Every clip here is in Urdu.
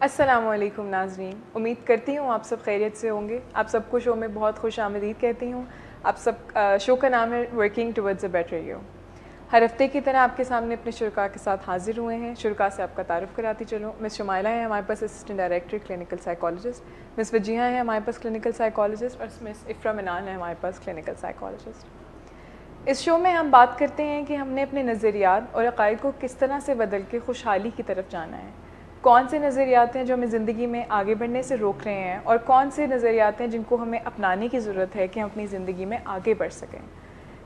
السلام علیکم ناظرین، امید کرتی ہوں آپ سب خیریت سے ہوں گے. آپ سب کو شو میں بہت خوش آمدید کہتی ہوں. آپ سب شو کا نام ہے working towards a better you. ہر ہفتے کی طرح آپ کے سامنے اپنے شرکاء کے ساتھ حاضر ہوئے ہیں. شرکاء سے آپ کا تعارف کراتی چلوں. مس شمائلہ ہیں ہمارے پاس اسسٹنٹ ڈائریکٹر کلینکل سائیکالوجسٹ. مس وجیہہ ہیں ہمارے پاس کلینکل سائیکالوجسٹ. اور مس افرا منان ہیں ہمارے پاس کلینکل سائیکالوجسٹ. اس شو میں ہم بات کرتے ہیں کہ ہم نے اپنے نظریات اور عقائد کو کس طرح سے بدل کے خوشحالی کی طرف جانا ہے. کون سے نظریات ہیں جو ہمیں زندگی میں آگے بڑھنے سے روک رہے ہیں، اور کون سے نظریات ہیں جن کو ہمیں اپنانے کی ضرورت ہے کہ ہم اپنی زندگی میں آگے بڑھ سکیں.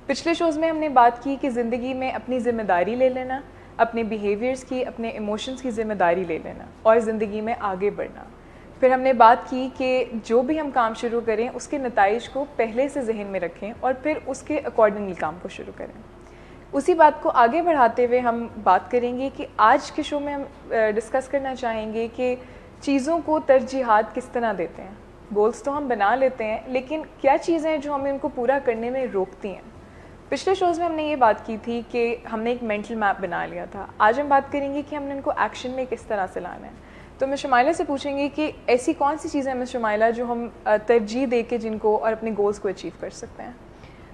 پچھلے شوز میں ہم نے بات کی کہ زندگی میں اپنی ذمہ داری لے لینا، اپنے بیہیویئرس کی، اپنے ایموشنس کی ذمہ داری لے لینا اور زندگی میں آگے بڑھنا. پھر ہم نے بات کی کہ جو بھی ہم کام شروع کریں اس کے نتائج کو پہلے سے ذہن میں رکھیں اور پھر اس کے اکارڈنگلی کام کو شروع کریں. اسی بات کو آگے بڑھاتے ہوئے ہم بات کریں گے کہ آج کے شو میں ہم ڈسکس کرنا چاہیں گے کہ چیزوں کو ترجیحات کس طرح دیتے ہیں. گولز تو ہم بنا لیتے ہیں، لیکن کیا چیزیں ہیں جو ہمیں ان کو پورا کرنے میں روکتی ہیں. پچھلے شوز میں ہم نے یہ بات کی تھی کہ ہم نے ایک مینٹل میپ بنا لیا تھا. آج ہم بات کریں گے کہ ہم نے ان کو ایکشن میں کس طرح سے لانا ہے. تو میں شمائلہ سے پوچھیں گی کہ ایسی کون سی چیزیں ہیں مس شمائلہ جو ہم ترجیح دے کے جن کو اور اپنے گولز کو اچیو کر سکتے ہیں.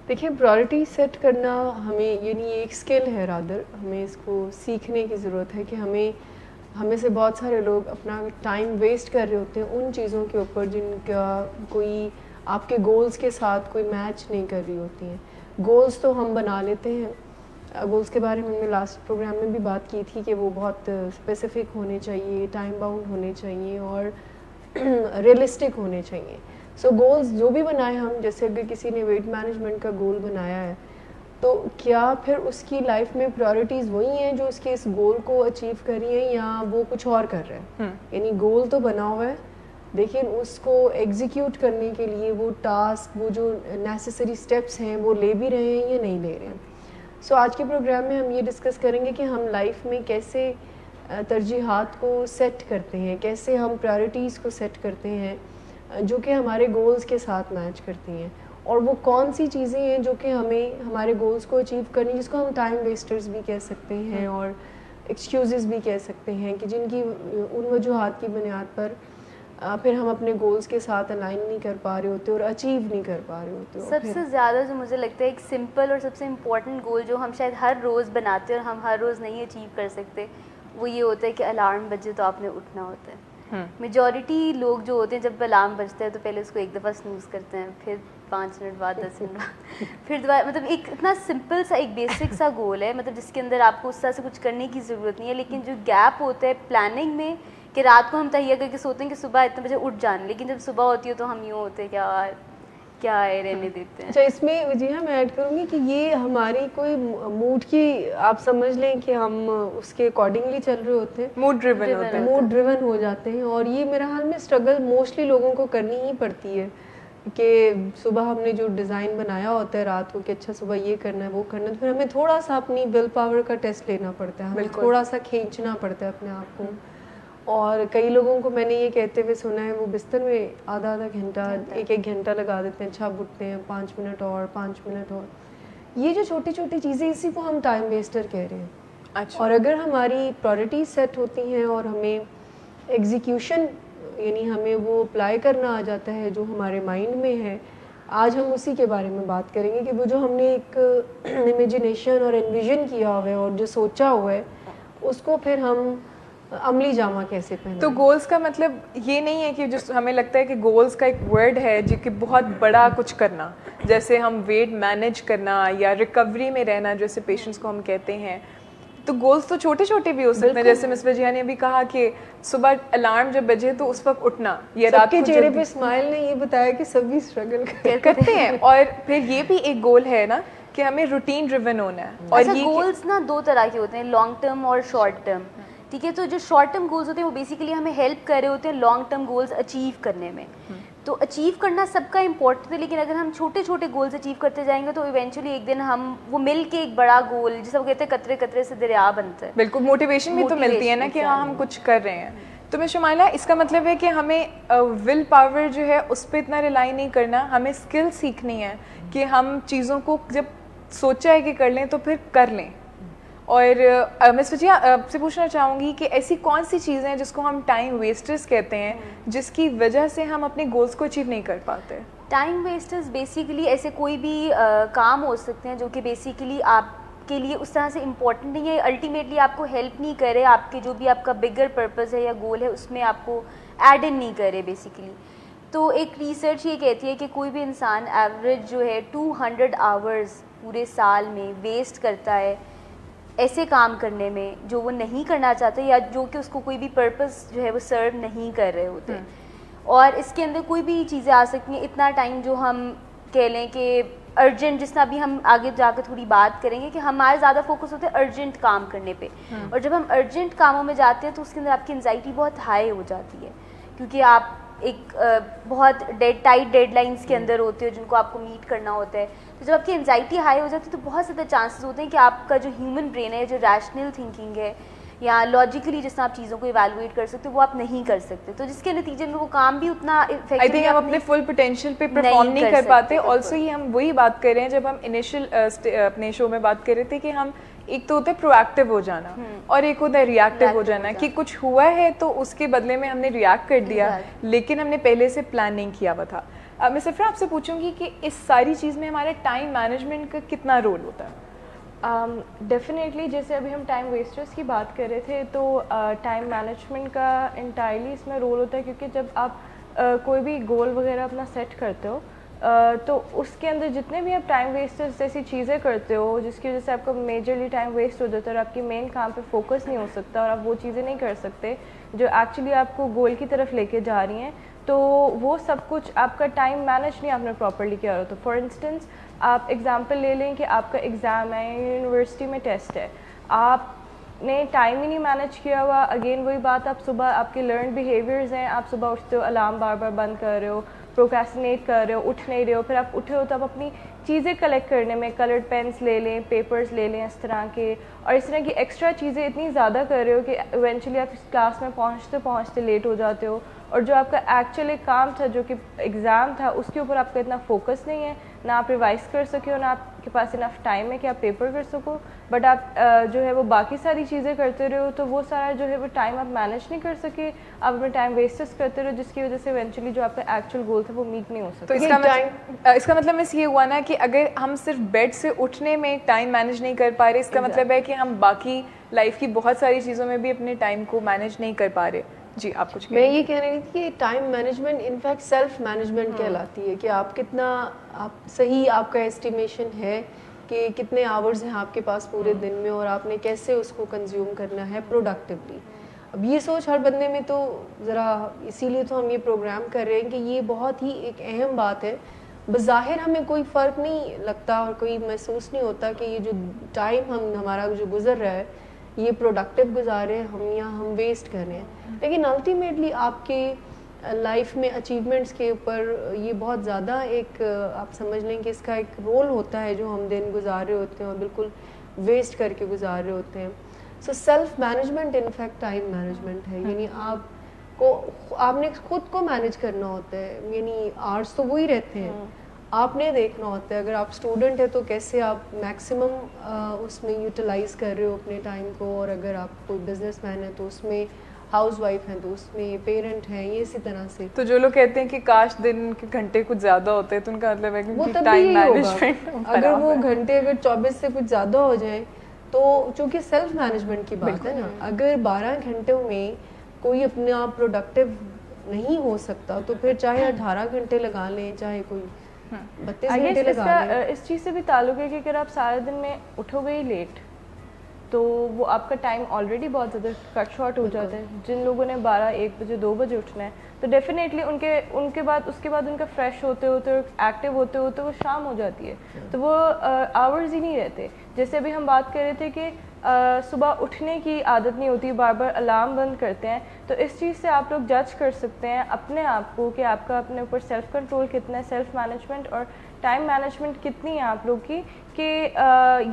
دیکھیں، پرائورٹی سیٹ کرنا ہمیں یعنی ایک اسکل ہے، رادر ہمیں اس کو سیکھنے کی ضرورت ہے کہ ہمیں سے بہت سارے لوگ اپنا ٹائم ویسٹ کر رہے ہوتے ہیں ان چیزوں کے اوپر جن کا کوئی آپ کے گولز کے ساتھ کوئی میچ نہیں کر رہی ہوتی ہیں. گولز تو ہم بنا لیتے ہیں. گولز کے بارے میں ہم نے لاسٹ پروگرام میں بھی بات کی تھی کہ وہ بہت اسپیسیفک ہونے چاہیے، ٹائم باؤنڈ ہونے چاہیے اور ریئلسٹک ہونے چاہیے. سو گولز جو بھی بنائے ہم، جیسے اگر کسی نے ویٹ مینجمنٹ کا گول بنایا ہے تو کیا پھر اس کی لائف میں پرائورٹیز وہی ہیں جو اس کے اس گول کو اچیو کر رہی ہیں یا وہ کچھ اور کر رہے ہیں. یعنی گول تو بنا ہوا ہے لیکن اس کو ایگزیکیوٹ کرنے کے لیے وہ ٹاسک، وہ جو نیسیسری اسٹیپس ہیں وہ لے بھی رہے ہیں یا نہیں لے رہے ہیں. سو آج کے پروگرام میں ہم یہ ڈسکس کریں گے کہ ہم لائف میں کیسے ترجیحات کو سیٹ کرتے ہیں، کیسے ہم پرائورٹیز کو سیٹ کرتے ہیں جو کہ ہمارے گولز کے ساتھ میچ کرتی ہیں، اور وہ کون سی چیزیں ہیں جو کہ ہمیں ہمارے گولز کو اچیو کرنی، جس کو ہم ٹائم ویسٹرز بھی کہہ سکتے ہیں اور ایکسکیوزز بھی کہہ سکتے ہیں کہ جن کی ان وجوہات کی بنیاد پر پھر ہم اپنے گولز کے ساتھ الائن نہیں کر پا رہے ہوتے اور اچیو نہیں کر پا رہے ہوتے. سب سے زیادہ جو مجھے لگتا ہے ایک سمپل اور سب سے امپورٹنٹ گول جو ہم شاید ہر روز بناتے ہیں اور ہم ہر روز نہیں اچیو کر سکتے، وہ یہ ہوتا ہے کہ الارم بجے تو آپ نے اٹھنا ہوتا ہے. میجورٹی لوگ جو ہوتے ہیں جب الارم بجتا ہے تو پہلے اس کو ایک دفعہ سنوز کرتے ہیں، پھر 5 منٹ بعد 10 منٹ بعد پھر دوبارہ. مطلب ایک اتنا سمپل سا ایک بیسک سا گول ہے، مطلب جس کے اندر آپ کو اس طرح سے کچھ کرنے کی ضرورت نہیں ہے. لیکن جو گیپ ہوتا ہے پلاننگ میں کہ رات کو ہم تہیہ کر کے سوتے ہیں کہ صبح اتنے بجے اٹھ جانا، لیکن جب صبح ہوتی ہے تو ہم یوں ہوتے ہیں کہ کیا ہے رہنے دیتے ہیں. اچھا، اس میں وجیہہ میں ایڈ کروں گی کہ یہ ہماری کوئی موڈ کی، آپ سمجھ لیں کہ ہم اس کے اکارڈنگلی چل رہے ہوتے ہیں، موڈ ڈریون ہو جاتے ہیں. اور یہ میرا حال میں اسٹرگل موسٹلی لوگوں کو کرنی ہی پڑتی ہے کہ صبح ہم نے جو ڈیزائن بنایا ہوتا ہے رات کو کہ اچھا صبح یہ کرنا ہے وہ کرنا ہے، پھر ہمیں تھوڑا سا اپنی ول پاور کا ٹیسٹ لینا پڑتا ہے، ہمیں تھوڑا سا کھینچنا پڑتا ہے اپنے آپ کو. اور کئی لوگوں کو میں نے یہ کہتے ہوئے سنا ہے وہ بستر میں آدھا گھنٹہ 1 گھنٹہ لگا دیتے ہیں، اچھا اٹھتے ہیں 5 منٹ اور 5 منٹ اور. یہ جو چھوٹی چھوٹی چیزیں، اسی کو ہم ٹائم ویسٹر کہہ رہے ہیں. اور اگر ہماری پرائورٹیز سیٹ ہوتی ہیں اور ہمیں ایگزیکیوشن یعنی ہمیں وہ اپلائی کرنا آ جاتا ہے جو ہمارے مائنڈ میں ہے، آج ہم اسی کے بارے میں بات کریں گے کہ وہ جو ہم نے ایک امیجنیشن اور انویژن کیا ہوا ہے اور جو سوچا ہوا ہے اس کو پھر ہم عملی جامہ کیسے پہنیں. تو گولز کا مطلب یہ نہیں ہے کہ جو ہمیں لگتا ہے کہ گولز کا ایک ورڈ ہے جو کہ بہت بڑا کچھ کرنا، جیسے ہم ویٹ مینیج کرنا یا ریکوری میں رہنا جیسے پیشنٹس کو ہم کہتے ہیں. تو گولز تو چھوٹے چھوٹے بھی ہو سکتے ہیں، جیسے مس وجیہہ نے بھی کہا کہ صبح الارم جب بجے تو اس وقت اٹھنا، یا رات کے چہرے پہ اسمائل نے یہ بتایا کہ سبھی اسٹرگل کرتے ہیں. اور پھر یہ بھی ایک گول ہے نا کہ ہمیں روٹین ڈریون ہونا ہے. اور یہ گولز نا 2 طرح کے ہوتے ہیں، لانگ ٹرم اور شارٹ ٹرم. ٹھیک ہے، تو جو شارٹ ٹرم گولز ہوتے ہیں وہ بیسیکلی ہمیں ہیلپ کر رہے ہوتے ہیں لانگ ٹرم گولز اچیو کرنے میں. تو اچیو کرنا سب کا امپورٹنٹ ہے، لیکن اگر ہم چھوٹے چھوٹے گولز اچیو کرتے جائیں گے تو ایونچولی ایک دن ہم وہ مل کے ایک بڑا گول، جسے وہ کہتے ہیں قطرے قطرے سے دریا بنتا ہے. بالکل، موٹیویشن بھی تو ملتی ہے نا کہ ہاں ہم کچھ کر رہے ہیں. تو میں شمائلہ اس کا مطلب ہے کہ ہمیں ول پاور جو ہے اس پہ اتنا ریلائی نہیں کرنا، ہمیں اسکل سیکھنی ہے کہ ہم چیزوں کو جب سوچا ہے کہ کر لیں تو پھر کر لیں. اور میں سوچیے آپ سے پوچھنا چاہوں گی کہ ایسی کون سی چیزیں ہیں جس کو ہم ٹائم ویسٹرز کہتے ہیں جس کی وجہ سے ہم اپنے گولز کو اچیو نہیں کر پاتے؟ ٹائم ویسٹرز بیسیکلی ایسے کوئی بھی کام ہو سکتے ہیں جو کہ بیسیکلی آپ کے لیے اس طرح سے امپورٹنٹ نہیں ہے, الٹیمیٹلی آپ کو ہیلپ نہیں کرے, آپ کے جو بھی آپ کا بگر پرپز ہے یا گول ہے اس میں آپ کو ایڈ ان نہیں کرے بیسیکلی. تو ایک ریسرچ یہ کہتی ہے کہ کوئی بھی انسان ایوریج جو ہے 200 آورز پورے سال میں ویسٹ کرتا ہے ایسے کام کرنے میں جو وہ نہیں کرنا چاہتے یا جو کہ اس کو کوئی بھی پرپز جو ہے وہ سرو نہیں کر رہے ہوتے. اور اس کے اندر کوئی بھی چیزیں آ سکتی ہیں, اتنا ٹائم جو ہم کہہ لیں کہ ارجنٹ, جس طرح ابھی ہم آگے جا کے تھوڑی بات کریں گے کہ ہمارا زیادہ فوکس ہوتا ہے ارجنٹ کام کرنے پہ, اور جب ہم ارجنٹ کاموں میں جاتے ہیں تو اس کے اندر آپ کی انزائٹی بہت ہائی ہو جاتی ہے کیونکہ آپ ایک بہت ٹائٹ ڈیڈ لائنس کے اندر ہوتے ہو جن کو آپ کو میٹ کرنا ہوتا ہے. تو جب آپ کی انزائٹی ہائی ہو جاتی ہے تو بہت زیادہ چانسز ہوتے ہیں کہ آپ کا جو ہیومن برین ہے, جو ریشنل تھنکنگ ہے یا لاجیکلی جس طرح آپ چیزوں کو ایویلویٹ کر سکتے ہو وہ آپ نہیں کر سکتے, تو جس کے نتیجے میں وہ کام بھی اتنا آئی تھنک ہم اپنے فل پوٹینشیل پہ پرفارم نہیں کر پاتے. آلسو یہ ہم وہی بات کر رہے ہیں جب ہم انیشیل اپنے شو میں بات کر رہے تھے کہ ہم ایک تو ہوتا ہے پرو ایکٹیو ہو جانا اور ایک ہوتا ہے ری ایکٹیو ہو جانا, کہ کچھ ہوا ہے تو اس کے بدلے میں ہم نے ریئیکٹ کر دیا لیکن ہم نے پہلے سے پلان نہیں کیا ہوا تھا. میں صرف آپ سے پوچھوں گی کہ اس ساری چیز میں ہمارے ٹائم مینجمنٹ کا کتنا رول ہوتا ہے؟ ڈیفینیٹلی جیسے ابھی ہم ٹائم ویسٹرس کی بات کر رہے تھے تو ٹائم مینجمنٹ کا انٹائرلی اس میں رول ہوتا ہے, کیونکہ جب آپ کوئی بھی گول وغیرہ اپنا سیٹ کرتے ہو تو اس کے اندر جتنے بھی آپ ٹائم ویسٹرس جیسی چیزیں کرتے ہو جس کی وجہ سے آپ کا میجرلی ٹائم ویسٹ ہو جاتا ہے اور آپ کی مین کام پہ فوکس نہیں ہو سکتا اور آپ وہ چیزیں نہیں کر سکتے جو ایکچولی آپ کو گول کی طرف لے کے جا رہی ہیں, تو وہ سب کچھ آپ کا ٹائم مینج نہیں آپ نے پراپرلی کیا ہو. تو فار انسٹنس آپ ایگزامپل لے لیں کہ آپ کا ایگزام ہے, یونیورسٹی میں ٹیسٹ ہے, آپ نے ٹائم ہی نہیں مینج کیا ہوا. اگین وہی بات, آپ صبح آپ کے لرن بیہیویئرز ہیں, آپ صبح اٹھتے ہو الارم بار بار بند کر رہے ہو, پروکریسٹینیٹ کر رہے ہو, اٹھ نہیں رہے ہو, پھر آپ اٹھے ہو تو آپ اپنی چیزیں کلیکٹ کرنے میں کلرڈ پینس لے لیں, پیپرز لے لیں اس طرح کے, اور اس طرح کی ایکسٹرا چیزیں اتنی زیادہ کر رہے ہو کہ ایونچولی آپ اس کلاس میں پہنچتے پہنچتے لیٹ ہو جاتے ہو, اور جو آپ کا ایکچولی کام تھا جو کہ ایگزام تھا اس کے اوپر آپ کا اتنا فوکس نہیں ہے, نہ آپ ریوائز کر سکے ہو, نہ آپ کے پاس انف ٹائم ہے کہ آپ پیپر کر سکو, بٹ آپ جو ہے وہ باقی ساری چیزیں کرتے رہو, تو وہ سارا جو ہے وہ ٹائم آپ مینیج نہیں کر سکے, آپ اپنا ٹائم ویسٹس کرتے رہو جس کی وجہ سے ایونچولی جو آپ کا ایکچوئل گول تھا وہ میٹ نہیں ہو سکتا. تو اس کا مطلب مس یہ ہوا نا کہ اگر ہم صرف بیڈ سے اٹھنے میں ٹائم مینیج نہیں کر پا رہے, اس کا مطلب ہے کہ ہم باقی لائف کی بہت ساری چیزوں میں بھی اپنے ٹائم کو مینیج نہیں کر پا رہے. جی آپ کچھ میں یہ کہہ رہی تھی کہ time management in fact self management کہلاتی ہے, کہ آپ کتنا آپ صحیح آپ کا ایسٹیمیشن ہے کہ کتنے آورز ہیں آپ کے پاس پورے دن میں اور آپ نے کیسے اس کو کنزیوم کرنا ہے پروڈکٹیولی. اب یہ سوچ ہر بندے میں تو ذرا, اسی لیے تو ہم یہ پروگرام کر رہے ہیں کہ یہ بہت ہی ایک اہم بات ہے. بظاہر ہمیں کوئی فرق نہیں لگتا اور کوئی محسوس نہیں ہوتا کہ یہ جو ٹائم ہمارا جو گزر رہا ہے یہ پروڈکٹیو گزارے ہم یا ہم ویسٹ کر رہے ہیں, لیکن الٹیمیٹلی آپ کے لائف میں اچیومنٹس کے اوپر یہ بہت زیادہ ایک آپ سمجھ لیں کہ اس کا ایک رول ہوتا ہے جو ہم دن گزار رہے ہوتے ہیں اور بالکل ویسٹ کر کے گزار رہے ہوتے ہیں. So self management in fact time management ہے, یعنی آپ نے خود کو مینیج کرنا ہوتا ہے, یعنی آرٹس تو وہی رہتے ہیں, آپ نے دیکھنا ہوتا ہے. اگر آپ اسٹوڈنٹ ہیں تو کیسے آپ میکسیمم اس میں یوٹیلائز کر رہے ہو اپنے ٹائم کو, اور اگر آپ کوئی بزنس مین ہے تو اس میں, ہاؤس وائف ہیں تو اس میں, پیرنٹ ہیں, یہ اسی طرح سے. تو جو لوگ کہتے ہیں کہ کاش دن کے گھنٹے کچھ زیادہ ہوتے ہیں تو ان کا مطلب ہے کہ ٹائم مینجمنٹ, اگر وہ گھنٹے اگر 24 سے کچھ زیادہ ہو جائیں تو چونکہ سیلف مینجمنٹ کی بات ہے نا, اگر 12 گھنٹوں میں کوئی اپنے آپ پروڈکٹیو نہیں ہو سکتا تو پھر چاہے 18 گھنٹے لگا لیں, چاہے کوئی 32 گھنٹے لگا لیں. اس چیز سے بھی تعلق ہے کہ اگر آپ سارے دن میں اٹھو گے ہی لیٹ تو وہ آپ کا ٹائم آلریڈی بہت زیادہ کٹ شارٹ ہو جاتا ہے. جن لوگوں نے 12, 1 بجے, 2 بجے اٹھنا ہے تو ڈیفینیٹلی ان کے بعد ان کا فریش ہوتے ہوتے ایکٹیو ہوتے ہوتے وہ شام ہو جاتی ہے, تو وہ آورز ہی نہیں رہتے. جیسے ابھی ہم بات کر رہے تھے کہ صبح اٹھنے کی عادت نہیں ہوتی, بار بار الارم بند کرتے ہیں, تو اس چیز سے آپ لوگ جج کر سکتے ہیں اپنے آپ کو کہ آپ کا اپنے اوپر سیلف کنٹرول کتنا ہے, سیلف مینجمنٹ اور ٹائم مینجمنٹ کتنی ہے آپ لوگ کی, کہ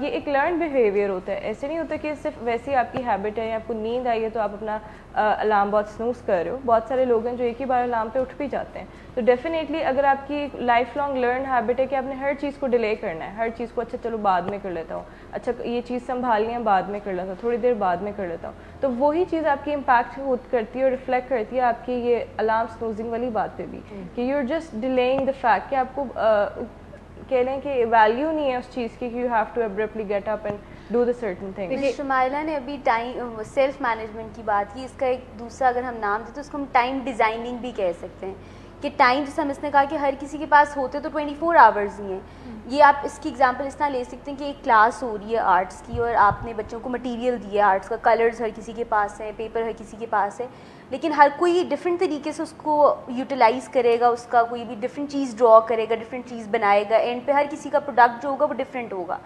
یہ ایک لرن بیہیویئر ہوتا ہے. ایسے نہیں ہوتا کہ صرف ویسی آپ کی ہیبٹ ہے یا آپ کو نیند آئی ہے تو آپ اپنا الارم بہت سنوز کر رہے ہو. بہت سارے لوگ ہیں جو ایک ہی بار الارم پہ اٹھ بھی جاتے ہیں. تو ڈیفینیٹلی اگر آپ کی لائف لانگ لرن ہیبٹ ہے کہ آپ نے ہر چیز کو ڈیلے کرنا ہے, ہر چیز کو اچھا چلو بعد میں کر لیتا ہوں, اچھا یہ چیز سنبھالنی ہے بعد میں کر لیتا ہوں, تھوڑی دیر بعد میں کر لیتا ہوں, تو وہی چیز آپ کی امپیکٹ کرتی ہے اور ریفلیکٹ کرتی ہے آپ کی یہ الارم سنوزنگ والی بات پہ بھی, کہ you are just dealing the fact کہ آپ کو کہہ لیں کہ ویلیو نہیں ہے اس چیز کی کہ you have to abruptly get up and do the certain thing. Shumaila نے ابھی ٹائم سیلف مینجمنٹ کی بات کی, اس کا ایک دوسرا اگر ہم نام دیں تو اس کو ہم ٹائم ڈیزائننگ بھی کہہ سکتے ہیں, کہ ٹائم جیسے ہم اس نے کہا کہ ہر کسی کے پاس ہوتے تو 24 آورز ہی ہیں. یہ آپ اس کی ایگزامپل اس طرح لے سکتے ہیں کہ ایک کلاس ہو رہی ہے آرٹس کی اور آپ نے بچوں کو مٹیریل دیا ہے آرٹس کا, کلرز ہر کسی کے پاس ہے, پیپر ہر کسی کے پاس ہے, لیکن ہر کوئی ڈفرینٹ طریقے سے اس کو یوٹیلائز کرے گا, اس کا کوئی بھی ڈفرینٹ چیز ڈرا کرے گا, ڈفرینٹ چیز بنائے گا, اینڈ پہ ہر کسی کا پروڈکٹ جو ہوگا وہ ڈفرینٹ ہوگا.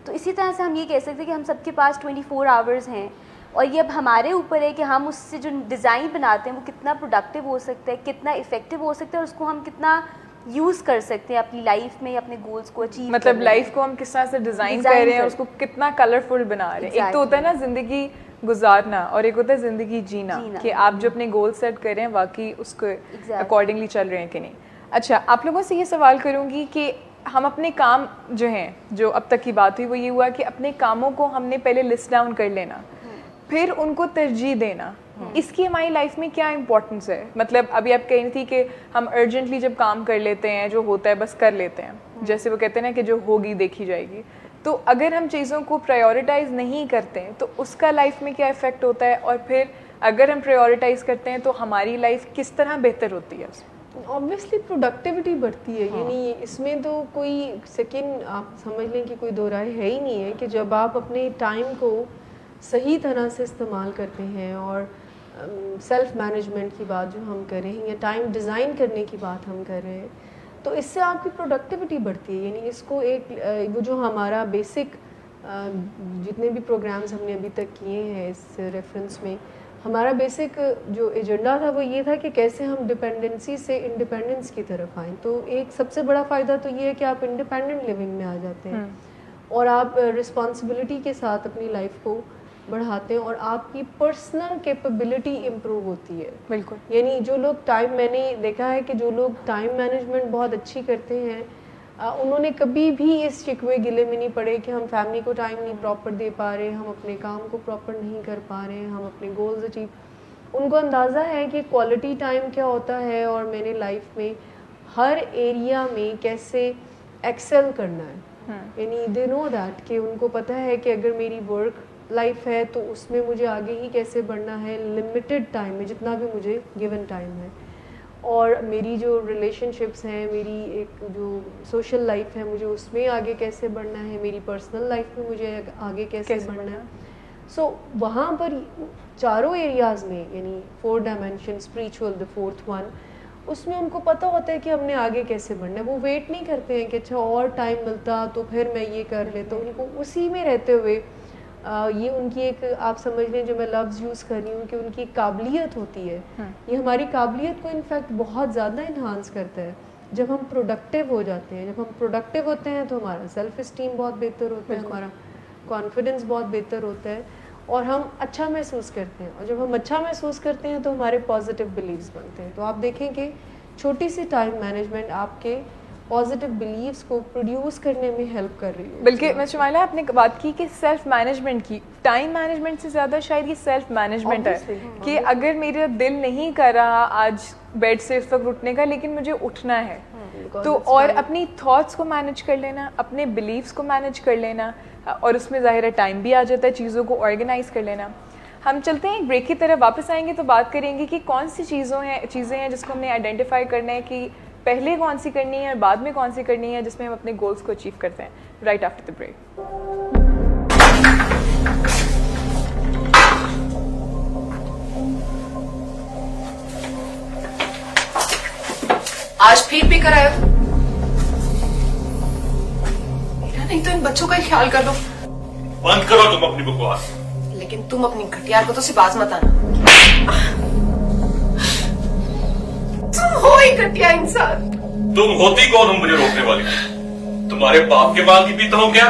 تو اسی طرح سے ہم یہ کہہ سکتے ہیں کہ ہم سب کے پاس 24 آورز ہیں, اور یہ اب ہمارے اوپر ہے کہ ہم اس سے جو ڈیزائن بناتے ہیں وہ کتنا پروڈکٹیو ہو سکتا ہے, کتنا افیکٹو ہو سکتا ہے, اور اس کو ہم کتنا یوز کر سکتے ہیں اپنی لائف میں یا اپنے گولس کو اچیو, مطلب لائف کو ہم کس طرح سے ڈیزائن کر رہے ہیں, اس کو کتنا کلرفل بنا رہے ہیں. ایک تو ہوتا ہے نا زندگی گزارنا اور ایک ہوتا ہے زندگی جینا, کہ آپ جو اپنے گول سیٹ کر رہے ہیں واقعی اس کو اکارڈنگلی چل رہے ہیں کہ نہیں. اچھا, آپ لوگوں سے یہ سوال کروں گی کہ ہم اپنے کام جو ہیں, جو اب تک کی بات ہوئی وہ یہ ہوا کہ اپنے کاموں کو ہم نے پہلے لسٹ ڈاؤن کر لینا, پھر ان کو ترجیح دینا, اس کی ہماری لائف میں کیا امپورٹنس ہے؟ مطلب ابھی آپ کہہ رہی تھی کہ ہم ارجنٹلی جب کام کر لیتے ہیں, جو ہوتا ہے بس کر لیتے ہیں, جیسے وہ کہتے ہیں نا کہ جو ہوگی دیکھی جائے گی. تو اگر ہم چیزوں کو پرائیورٹائز نہیں کرتے ہیں تو اس کا لائف میں کیا افیکٹ ہوتا ہے, اور پھر اگر ہم پرائیورٹائز کرتے ہیں تو ہماری لائف کس طرح بہتر ہوتی ہے؟ اوبویسلی پروڈکٹیوٹی بڑھتی ہے, یعنی اس میں تو کوئی سیکنڈ آپ سمجھ لیں کہ کوئی دو رائے ہے ہی نہیں ہے, کہ جب آپ اپنے ٹائم کو صحیح طرح سے استعمال کرتے ہیں, اور سیلف مینجمنٹ کی بات جو ہم کر رہے ہیں یا ٹائم ڈیزائن کرنے کی بات ہم کر رہے ہیں, تو اس سے آپ کی پروڈکٹیوٹی بڑھتی ہے. یعنی اس کو ایک وہ جو ہمارا بیسک جتنے بھی پروگرامز ہم نے ابھی تک کیے ہیں اس ریفرنس میں, ہمارا بیسک جو ایجنڈا تھا وہ یہ تھا کہ کیسے ہم ڈپینڈنسی سے انڈیپینڈنس کی طرف آئیں. تو ایک سب سے بڑا فائدہ تو یہ ہے کہ آپ انڈیپینڈنٹ لیونگ میں آ جاتے ہیں, اور آپ رسپانسبلٹی کے ساتھ اپنی لائف کو بڑھاتے ہیں, اور آپ کی پرسنل کیپیبلٹی امپروو ہوتی ہے. بالکل. یعنی جو لوگ ٹائم, میں نے دیکھا ہے کہ جو لوگ ٹائم مینجمنٹ بہت اچھی کرتے ہیں, انہوں نے کبھی بھی اس شکوے گلے میں نہیں پڑے کہ ہم فیملی کو ٹائم نہیں پراپر دے پا رہے, ہم اپنے کام کو پراپر نہیں کر پا رہے, ہم اپنے گولز اچیو. ان کو اندازہ ہے کہ کوالٹی ٹائم کیا ہوتا ہے, اور میں نے لائف میں ہر ایریا میں کیسے ایکسل کرنا ہے. یعنی دے نو دیٹ, کہ ان کو پتہ ہے کہ اگر میری ورک لائف ہے تو اس میں مجھے آگے ہی کیسے بڑھنا ہے لمیٹڈ ٹائم میں, جتنا بھی مجھے گیون ٹائم ہے, اور میری جو ریلیشن شپس ہیں, میری ایک جو سوشل لائف ہے, مجھے اس میں آگے کیسے بڑھنا ہے, میری پرسنل لائف میں مجھے آگے کیسے بڑھنا ہے. سو وہاں پر چاروں ایریاز میں, یعنی 4 ڈائمینشن, اسپریچول دا 4th ون, اس میں ان کو پتہ ہوتا ہے کہ ہم نے آگے کیسے بڑھنا ہے. وہ ویٹ نہیں کرتے ہیں کہ اچھا اور ٹائم ملتا تو پھر میں یہ کر لیتا ہوں. ان کو اسی میں رہتے ہوئے یہ ان کی ایک, آپ سمجھ لیں جو میں لفظ یوز کر رہی ہوں کہ ان کی قابلیت ہوتی ہے, یہ ہماری قابلیت کو انفیکٹ بہت زیادہ انہانس کرتا ہے جب ہم پروڈکٹیو ہو جاتے ہیں. جب ہم پروڈکٹیو ہوتے ہیں تو ہمارا سیلف اسٹیم بہت بہتر ہوتا ہے, ہمارا کانفیڈنس بہت بہتر ہوتا ہے, اور ہم اچھا محسوس کرتے ہیں. اور جب ہم اچھا محسوس کرتے ہیں تو ہمارے پازیٹیو بلیفز بنتے ہیں. تو آپ دیکھیں کہ چھوٹی سی ٹائم مینجمنٹ آپ کے پازیٹیو بلیفس کو پروڈیوس کرنے میں ہیلپ کر رہی ہے. بلکہ میں شمائلہ آپ نے بات کی کہ سیلف مینجمنٹ کی, ٹائم مینجمنٹ سے زیادہ شاید یہ سیلف مینجمنٹ ہے, کہ اگر میرا دل نہیں کر رہا آج بیڈ سے اس وقت اٹھنے کا, لیکن مجھے اٹھنا ہے, تو اور اپنی تھاٹس کو مینیج کر لینا, اپنے بلیفس کو مینیج کر لینا, اور اس میں ظاہر ہے ٹائم بھی آ جاتا ہے, چیزوں کو آرگنائز کر لینا. ہم چلتے ہیں ایک بریک کی طرف, واپس آئیں گے تو بات کریں گے کہ کون سی چیزیں ہیں جس کو ہم نے آئیڈینٹیفائی کرنا ہے کہ پہلے کون سی کرنی ہے اور بعد میں کون سی کرنی ہے, جس میں ہم اپنے گولس کو اچیو کرتے ہیں. Right after the break. آج پھر بھی کرایا, نہیں تو ان بچوں کا ہی خیال کر لو. بند کرو تم اپنی بکواس. لیکن تم اپنی گھٹیا حرکتوں سے باز مت آنا. تم ہو ہی گھٹیا انسان. تم ہوتی کون ہو مجھے روکنے والی؟ تمہارے باپ کے بال کی پیتا ہوں کیا؟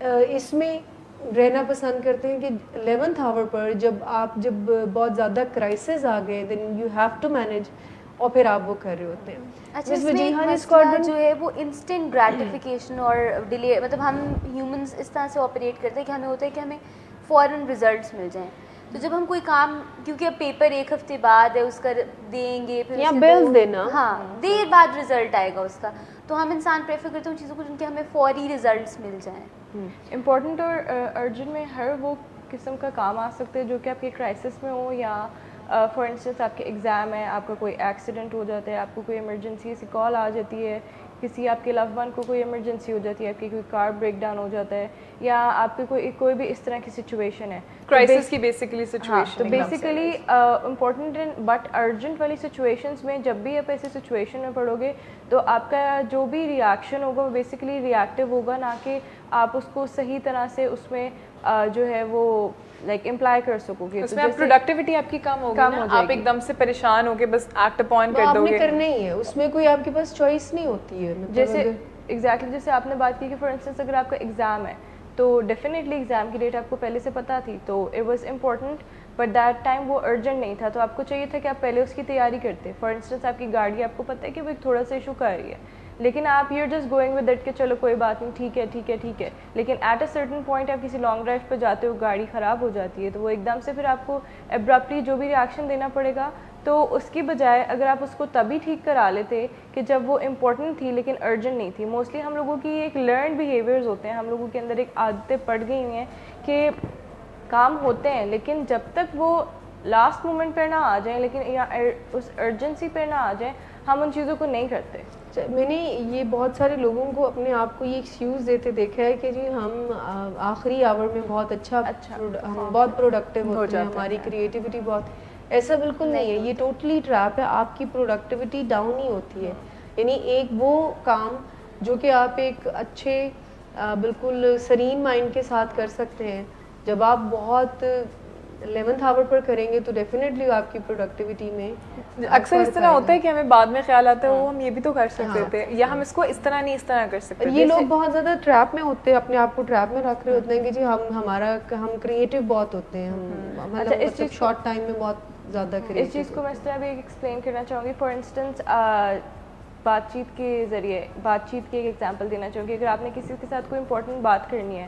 اس میں رہنا پسند کرتے ہیں کہ 11th آور پر جب بہت زیادہ کرائسس آ گئے then you have to manage, اور پھر آپ وہ کر رہے ہوتے ہیں. اچھا, اس میں ایک مسئلہ جو ہے وہ انسٹنٹ گریٹیفیکیشن اور ڈیلے, مطلب ہم ہیومنس اس طرح سے آپریٹ کرتے ہیں کہ ہمیں ہوتا ہے کہ ہمیں فوراً ریزلٹس مل جائیں. تو جب ہم کوئی کام, کیونکہ اب پیپر 1 ہفتے بعد ہے اس کا دیں گے, پھر یا بلز دینا, ہاں دیر بعد ریزلٹ آئے گا اس کا, تو ہم انسان پریفر کرتے ہیں ان چیزوں کو جن کے ہمیں فوری ریزلٹس مل جائیں. امپورٹنٹ اور ارجنٹ میں ہر وہ قسم کا کام آ سکتے ہیں جو کہ آپ کے کرائسس میں ہو, یا فار انسٹنس آپ کے ایگزام ہے, آپ کا کوئی ایکسیڈنٹ ہو جاتا ہے, آپ کو کوئی ایمرجنسی سے کال آ جاتی ہے, کسی آپ کے لو ون کو کوئی ایمرجنسی ہو جاتی ہے, آپ کی کوئی کار بریک ڈاؤن ہو جاتا ہے, یا آپ کی کوئی بھی اس طرح کی سچویشن ہے, کرائسس کی بیسیکلی سچویشن. تو بیسیکلی امپورٹنٹ بٹ ارجنٹ والی سچویشنس میں جب بھی آپ ایسی سچویشن میں پڑو گے تو آپ کا جو بھی ریئیکشن ہوگا وہ بیسیکلی ریئیکٹیو ہوگا, نہ کہ آپ اس کو صحیح طرح سے اس میں جو ہے وہ لائک امپلائی کر سکو گے. اس میں پروڈکٹیوٹی آپ کی کم ہوگی, آپ ایک دم سے پریشان ہو کے بس ایکٹ اپون کر دو گے. آپ نے کرنا ہی ہے, اس میں کوئی آپ کے پاس چوائس نہیں ہوتی ہے. جیسے ایگزیکٹلی جیسے آپ نے بات کی کہ فار انسٹنس اگر آپ کا ایگزام ہے تو ڈیفینیٹلی ایگزام کی ڈیٹ آپ کو پہلے سے پتہ تھی, تو it was important, but that time وہ ارجنٹ نہیں تھا, تو آپ کو چاہیے تھا کہ آپ پہلے اس کی تیاری کرتے. فار انسٹنس آپ کی گاڑی, آپ کو پتہ ہے کہ وہ ایک تھوڑا سا ایشو کر رہی ہے, لیکن آپ you just going with that کہ چلو کوئی بات نہیں, ٹھیک ہے ٹھیک ہے ٹھیک ہے, لیکن ایٹ اے سرٹن پوائنٹ آپ کسی لانگ ڈرائیو پہ جاتے ہو, گاڑی خراب ہو جاتی ہے, تو وہ ایک دم سے پھر آپ کو ابرپٹلی جو بھی ریئیکشن دینا پڑے گا, تو اس کی بجائے اگر آپ اس کو تبھی ٹھیک کرا لیتے کہ جب وہ امپورٹنٹ تھی لیکن ارجنٹ نہیں تھی. موسٹلی ہم لوگوں کی ایک لرنڈ بیہیویئرز ہوتے ہیں, ہم لوگوں کے اندر ایک عادتیں پڑ گئی ہوئی ہیں کہ کام ہوتے ہیں لیکن جب تک وہ لاسٹ مومنٹ پہ نہ آ جائیں, لیکن یا اس ارجنسی پہ نہ آ جائیں, ہم ان چیزوں کو نہیں کرتے. میں نے یہ بہت سارے لوگوں کو اپنے آپ کو یہ ایکسکیوز دیتے دیکھا ہے کہ جی ہم آخری آور میں بہت ہم بہت پروڈکٹیو ہوتے ہیں, ہماری کریٹیوٹی بہت, ایسا بالکل نہیں ہے, یہ ٹوٹلی ٹریپ ہے. آپ کی پروڈکٹیوٹی ڈاؤن ہی ہوتی ہے. یعنی ایک وہ کام جو کہ آپ ایک اچھے بالکل سرین مائنڈ کے ساتھ کر سکتے ہیں, جب آپ بہت 11th آور پر کریں گے تو ڈیفینیٹلی آپ کی پروڈکٹیوٹی میں اکثر اس طرح ہوتا ہے کہ ہمیں بعد میں خیال آتا ہے وہ ہم یہ بھی تو کر سکتے تھے, یا ہم اس کو اس طرح نہیں اس طرح کر سکتے. یہ لوگ بہت زیادہ ٹریپ میں ہوتے ہیں, اپنے آپ کو ٹریپ میں رکھ رہے ہوتے ہیں کہ جی ہم کریٹیو بہت ہوتے ہیں, ہم شارٹ ٹائم میں بہت زیادہ کریٹیو. اس چیز کو میں اس طرح بھی ایکسپلین کرنا چاہوں گی. فار انسٹنس بات چیت کے ذریعے, بات چیت کی ایک ایگزامپل دینا چاہوں گی. اگر آپ نے کسی کے ساتھ کوئی امپورٹنٹ بات کرنی ہے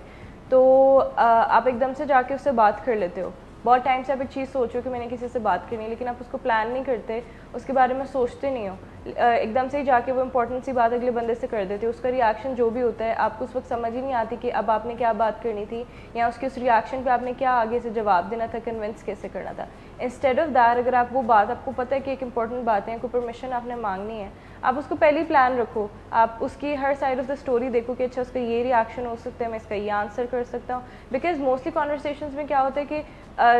تو آپ ایک دم سے جا کے اس سے بات کر لیتے ہو. بہت ٹائم سے آپ ایک چیز سوچو کہ میں نے کسی سے بات کرنی ہے, لیکن آپ اس کو پلان نہیں کرتے, اس کے بارے میں سوچتے نہیں ہو, ایک دم سے ہی جا کے وہ امپورٹنٹ سی بات اگلے بندے سے کر دیتے ہو. اس کا ریئیکشن جو بھی ہوتا ہے آپ کو اس وقت سمجھ ہی نہیں آتی کہ اب آپ نے کیا بات کرنی تھی, یا اس کے اس ریئیکشن پہ آپ نے کیا آگے سے جواب دینا تھا, کنونس کیسے کرنا تھا. انسٹیڈ آف دیٹ اگر آپ وہ بات, آپ کو پتہ ہے کہ ایک امپورٹنٹ بات ہے, کوئی پرمیشن آپ نے مانگنی ہے, آپ اس کو پہلے ہی پلان رکھو, آپ اس کی ہر سائڈ آف دا اسٹوری دیکھو کہ اچھا اس کا یہ ریئیکشن ہو سکتا ہے, میں اس کا یہ آنسر کر سکتا ہوں. بیکاز موسٹلی کانورسیشنز میں کیا ہوتا ہے کہ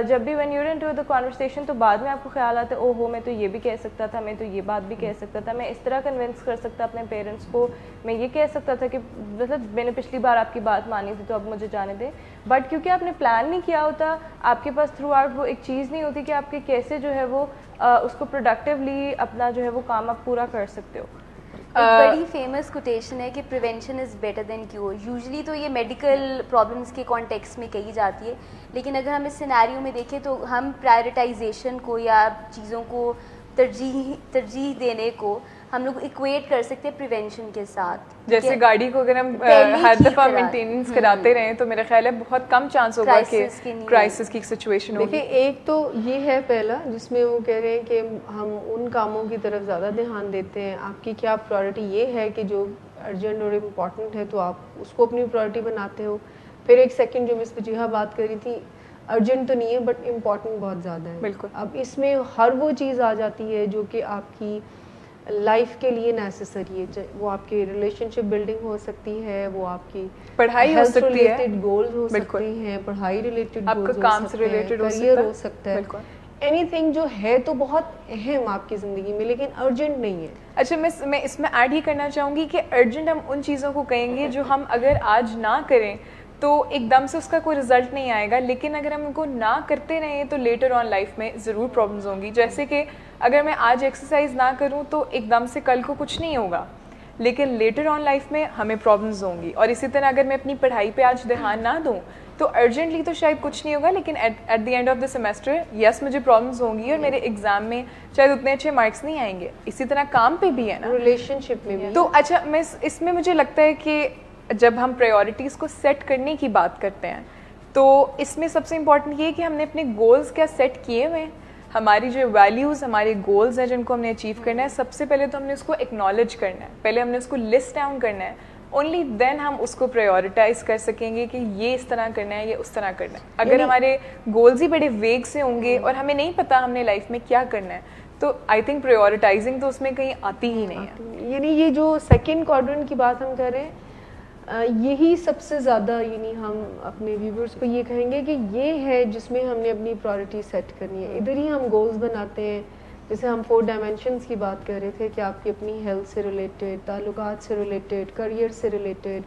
جب بھی when you are into the conversation تو بعد میں آپ کو خیال آتا ہے او ہو میں تو یہ بھی کہہ سکتا تھا, میں تو یہ بات بھی کہہ سکتا تھا, میں اس طرح کنونس کر سکتا اپنے پیرنٹس کو, میں یہ کہہ سکتا تھا کہ مطلب میں نے پچھلی بار آپ کی بات مانی تھی تو اب مجھے جانے دیں. بٹ کیونکہ آپ نے پلان نہیں کیا ہوتا, آپ کے پاس تھرو آؤٹ وہ ایک چیز نہیں ہوتی کہ آپ کے کیسے جو ہے وہ اس کو پروڈکٹیولی اپنا جو ہے وہ کام آپ پورا کر سکتے ہو. ایک بڑی فیمس کوٹیشن ہے کہ prevention is better than cure. Usually تو یہ میڈیکل پرابلمس کے کانٹیکس میں کہی جاتی ہے, لیکن اگر ہم اس سینیریو میں دیکھیں تو ہم پرائرٹائزیشن کو یا چیزوں کو ترجیح دینے کو ہم لوگ ایکویٹ کر سکتے ہیں پریونشن کے ساتھ. جیسے گاڑی کو اگر ہم ہر دفعہ مینٹیننس کراتے رہیں تو میرا خیال ہے بہت کم چانس ہوگا کہ کرائسس کی سچویشن ہوگی. دیکھیں ایک تو یہ ہے پہلا جس میں وہ کہہ رہے ہیں کہ ہم ان کاموں کی طرف زیادہ دھیان دیتے ہیں. آپ کی کیا پرائرٹی یہ ہے کہ جو ارجنٹ اور امپورٹنٹ ہے تو آپ اس کو اپنی پرائرٹی بناتے ہو. پھر ایک سیکنڈ جو مس وجیہہ بات کری تھی, ارجنٹ تو نہیں ہے بٹ امپورٹنٹ بہت زیادہ ہے. بالکل. اب اس میں ہر وہ چیز آ جاتی ہے جو کہ آپ کی لائف کے لیے نیسسری ہے. وہ آپ کی ریلیشن شپ بلڈنگ ہو سکتی ہے, وہ آپ کی پڑھائی ہو سکتی ہے, گولز ہو سکتے ہیں, پڑھائی ریلیٹڈ آپ کا کام سے ریلیٹڈ کریئر ہو سکتا ہے, اینی تھنگ جو ہے تو بہت اہم آپ کی زندگی میں, لیکن ارجنٹ نہیں ہے. اچھا میں اس میں ایڈ ہی کرنا چاہوں گی کہ ارجنٹ ہم ان چیزوں کو کہیں گے جو ہم اگر آج نہ کریں تو ایک دم سے اس کا کوئی رزلٹ نہیں آئے گا, لیکن اگر ہم ان کو نہ کرتے رہیں تو لیٹر آن لائف میں ضرور پرابلمز ہوں گی. جیسے کہ اگر میں آج ایکسرسائز نہ کروں تو ایک دم سے کل کو کچھ نہیں ہوگا, لیکن لیٹر آن لائف میں ہمیں پرابلمز ہوں گی. اور اسی طرح اگر میں اپنی پڑھائی پہ آج دھیان نہ دوں تو ارجنٹلی تو شاید کچھ نہیں ہوگا, لیکن at the end of the semester yes مجھے پرابلمز ہوں گی اور میرے ایگزام میں شاید اتنے اچھے مارکس نہیں آئیں گے. اسی طرح کام پہ بھی ہے نا, ریلیشن شپ میں بھی. تو اچھا میں اس میں مجھے لگتا ہے کہ جب ہم پریورٹیز کو سیٹ کرنے کی بات کرتے ہیں تو اس میں سب سے امپورٹنٹ یہ ہے کہ ہم نے اپنے گولز کیا سیٹ کیے ہوئے ہیں, ہماری جو ویلیوز ہمارے گولز ہیں جن کو ہم نے اچیو کرنا ہے, سب سے پہلے تو ہم نے اس کو ایکنالج کرنا ہے, پہلے ہم نے اس کو لسٹ ڈاؤن کرنا ہے. اونلی دین ہم اس کو پریورٹائز کر سکیں گے کہ یہ اس طرح کرنا ہے, یہ اس طرح کرنا ہے. اگر ہمارے گولز ہی بڑے ویگ سے ہوں گے اور ہمیں نہیں پتا ہم نے لائف میں کیا کرنا ہے, تو آئی تھنک پریورٹائزنگ تو اس میں کہیں آتی ہی نہیں ہے. یعنی یہ جو سیکنڈ کوادرنٹ کی بات ہم کر رہے ہیں, یہی سب سے زیادہ یعنی ہم اپنے ویورز کو یہ کہیں گے کہ یہ ہے جس میں ہم نے اپنی پرائورٹی سیٹ کرنی ہے. ادھر ہی ہم گولز بناتے ہیں, جیسے ہم 4 ڈائمینشنس کی بات کر رہے تھے کہ آپ کی اپنی ہیلتھ سے ریلیٹڈ, تعلقات سے ریلیٹڈ, کریئر سے ریلیٹڈ,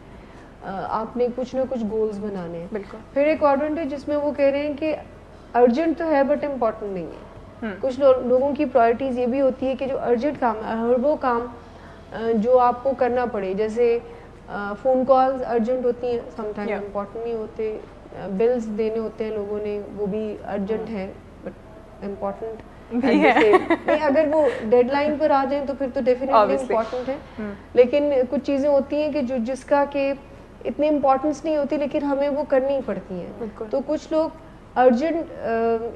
آپ نے کچھ نہ کچھ گولز بنانے ہیں. بالکل. پھر ایک کوادرنٹ ہے جس میں وہ کہہ رہے ہیں کہ ارجنٹ تو ہے بٹ امپورٹنٹ نہیں ہے. کچھ لوگوں کی پرائورٹیز یہ بھی ہوتی ہے کہ جو ارجنٹ کام ہے, ہر وہ کام جو آپ کو کرنا پڑے, جیسے فون کالز ارجنٹ ہوتی ہیں, سم ٹائم امپورٹنٹ نہیں ہوتے, بلز دینے ہوتے ہیں لوگوں نے, وہ بھی ارجنٹ ہے بٹ امپورٹنٹ. اگر وہ ڈیڈ لائن پر آ جائیں تو پھر تو ڈیفینیٹلی امپورٹنٹ ہے, لیکن کچھ چیزیں ہوتی ہیں کہ جس کا کہ اتنی امپورٹنس نہیں ہوتی لیکن ہمیں وہ کرنی پڑتی ہیں. تو کچھ لوگ ارجنٹ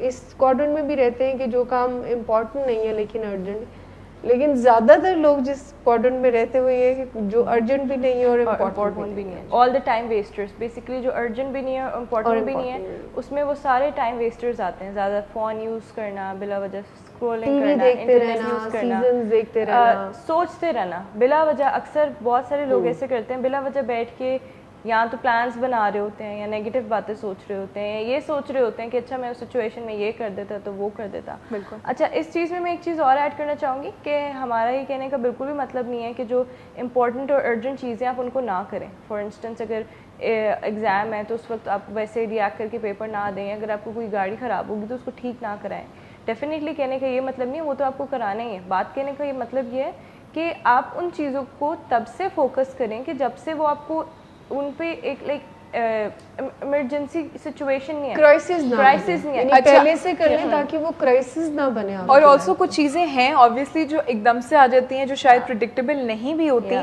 اس کوادرنٹ میں بھی رہتے ہیں کہ جو کام امپورٹنٹ نہیں ہے لیکن ارجنٹ, لیکن زیادہ تر لوگ جس کوادرنٹ میں رہتے ہوئے یہ جو ارجنٹ بھی نہیں ہے اور امپورٹنٹ بھی نہیں ہے, آل دا ٹائم ویسٹرز, بیسیکلی جو ارجنٹ بھی نہیں ہے اور امپورٹنٹ بھی نہیں ہے, اس میں وہ سارے ٹائم ویسٹرز آتے ہیں. زیادہ فون یوز کرنا, بلا وجہ اسکرولنگ کرنا, انٹرنیٹ یوز کرنا, سیزنز دیکھتے رہنا, سوچتے رہنا بلا وجہ. اکثر بہت سارے لوگ ایسے کرتے ہیں, بلا وجہ بیٹھ کے یا تو پلانس بنا رہے ہوتے ہیں یا نیگیٹو باتیں سوچ رہے ہوتے ہیں, یا یہ سوچ رہے ہوتے ہیں کہ اچھا میں اس سچویشن میں یہ کر دیتا تو وہ کر دیتا. بالکل. اچھا اس چیز میں ایک چیز اور ایڈ کرنا چاہوں گی کہ ہمارا یہ کہنے کا بالکل بھی مطلب نہیں ہے کہ جو امپورٹنٹ اور ارجنٹ چیزیں آپ ان کو نہ کریں. فار انسٹنس اگر ایگزام ہے تو اس وقت آپ ویسے ریئیکٹ کر کے پیپر نہ دیں. اگر آپ کو کوئی گاڑی خراب ہوگی تو اس کو ٹھیک نہ کرائیں. ڈیفینیٹلی کہنے کا یہ مطلب نہیں ہے, وہ تو آپ کو کرانا ہی ہے. بات کہنے کا یہ مطلب یہ ہے کہ آپ ان چیزوں کو تب سے فوکس کریں کہ جب سے وہ آپ کو ان پہ ایک لائک ایمرجنسی سچویشن نہیں ہے, کرائسس نہیں ہے, پہلے سے کر لیں تاکہ وہ کرائسس نہ بنے. اور آلسو کچھ چیزیں ہیں آبویسلی جو ایک دم سے آ جاتی ہیں جو شاید پریڈکٹیبل نہیں بھی ہوتی.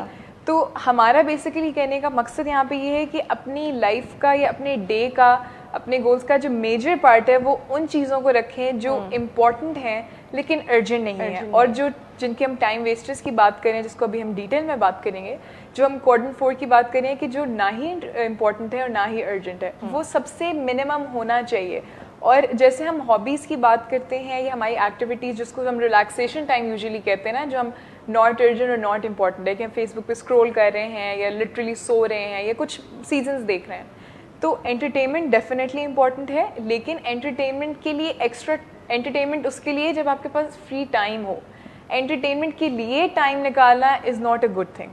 تو ہمارا بیسیکلی کہنے کا مقصد یہاں پہ یہ ہے کہ اپنی لائف کا یا اپنے ڈے کا, اپنے گولز کا جو میجر پارٹ ہے وہ ان چیزوں کو رکھیں جو امپورٹنٹ ہیں لیکن ارجنٹ نہیں ہے, اور جو جن کے ہم ٹائم ویسٹرز کی بات کریں جس کو ابھی ہم ڈیٹیل میں بات کریں گے, جو ہم کوارڈرنٹ 4 کی بات کریں کہ جو نہ ہی امپورٹنٹ ہے اور نہ ہی ارجنٹ ہے, وہ سب سے منیمم ہونا چاہیے. اور جیسے ہم ہابیز کی بات کرتے ہیں یا ہماری ایکٹیویٹیز جس کو ہم ریلیکسیشن ٹائم یوزلی کہتے ہیں نا, جو ہم ناٹ ارجنٹ اور ناٹ امپورٹنٹ ہے کہ ہم فیس بک پہ اسکرول کر رہے ہیں یا لٹرلی سو رہے ہیں یا کچھ سیزنز دیکھ رہے ہیں, تو انٹرٹینمنٹ ڈیفینیٹلی امپورٹنٹ ہے. لیکن انٹرٹینمنٹ کے لیے ایکسٹرا انٹرٹینمنٹ اس کے لیے جب آپ کے پاس فری ٹائم ہو. انٹرٹینمنٹ کے لیے ٹائم نکالنا is not a good thing.